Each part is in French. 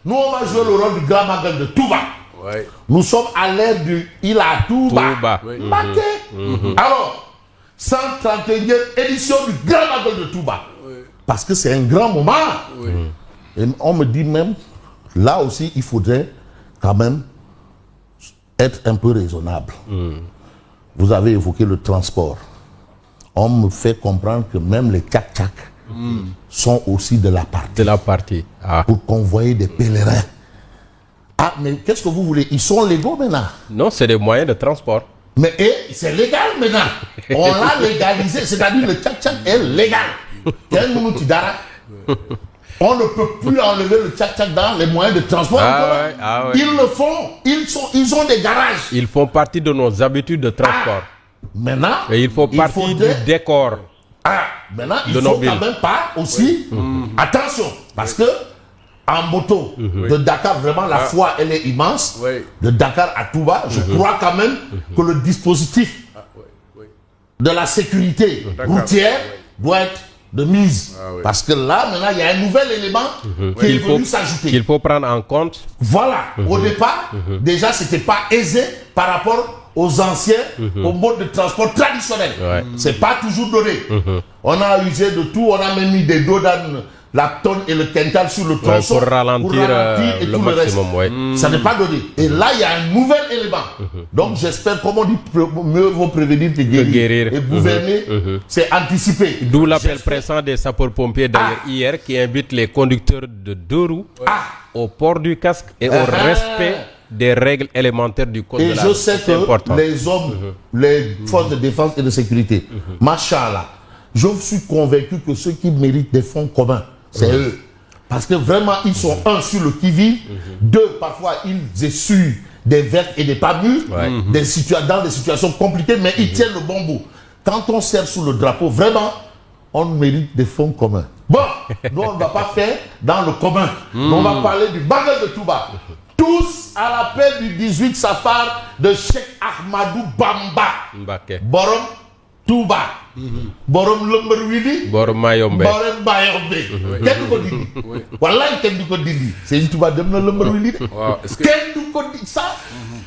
Nous, on va jouer le rôle du grand magal de Touba. Ouais. Nous sommes à l'ère du Ila Touba. Oui. Alors, 131e édition du grand magal de Touba. Oui. Parce que c'est un grand moment. Oui. Et on me dit même, là aussi, il faudrait quand même être un peu raisonnable. Vous avez évoqué le transport. On me fait comprendre que même les tchak-tchak sont aussi de la partie. De la partie. Ah. Pour convoyer des pèlerins. Ah, mais qu'est-ce que vous voulez? Ils sont légaux maintenant. Non, c'est des moyens de transport. Mais c'est légal maintenant. On l'a légalisé, c'est-à-dire le tchak-tchak est légal. On ne peut plus enlever le tchak-tchak dans les moyens de transport. Ouais. Ils le font. Ils ont des garages. Ils font partie de nos habitudes de transport. Maintenant, et il faut partie du décor. Maintenant, il faut quand même pas aussi. Attention, parce que en moto, de Dakar, vraiment, la foi, elle est immense. Oui. De Dakar à Touba, je crois quand même que le dispositif de la sécurité routière doit être de mise. Parce que là, maintenant, il y a un nouvel élément qui est venu s'ajouter. Qu'il faut prendre en compte. Voilà. Au départ, déjà, c'était pas aisé par rapport aux anciens, au mode de transport traditionnel. C'est pas toujours donné. On a usé de tout, on a même mis des dos dans la tonne et le quintal sur le tronçon pour ralentir et le tout maximum. le reste. Ça n'est pas donné. Et là, il y a un nouvel élément. Donc, j'espère, comme on dit, mieux vaut prévenir que guérir. Et gouverner, c'est anticiper. D'où l'appel pressant des sapeurs-pompiers d'ailleurs hier qui invite les conducteurs de deux roues au port du casque et au respect des règles élémentaires du code de la route. Et je sais que les hommes, les forces de défense et de sécurité, machallah, je suis convaincu que ceux qui méritent des fonds communs, c'est eux. Parce que vraiment, ils sont un sur le qui-vive, deux, parfois, ils essuient des vertes et des pas mûres, dans des situations compliquées, mais ils tiennent le bon bout. Quand on sert sous le drapeau, vraiment, on mérite des fonds communs. Bon, nous, on ne va pas faire dans le commun. On va parler du bagage de Touba. Tous à l'appel du 18 Safar de Cheikh Ahmadou Bamba. Borom Touba. Borom Lomberwidi. Borom Mayombe. Borom Mayombe. Qu'est-ce que tu dis? Wallahi, qu'est-ce que tu dis? C'est une Touba de Lomberwidi. Qu'est-ce que tu dis ça?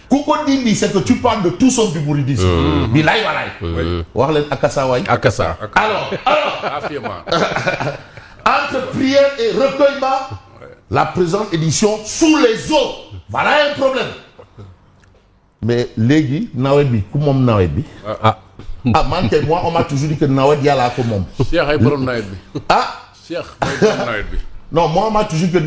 Kouko Dindi, c'est que tu parles de tout sauf du mouridisme. Bilay, walay. Warlen Akasa, way. Akasa. Alors. Entre prière et recueillement, la présente édition sous les eaux. Voilà un problème. Mais Légui, Nawebi, comment Nawebi? Moi, on m'a toujours dit que Nawebi y a la commande. Cheikh, non, moi, on m'a toujours dit que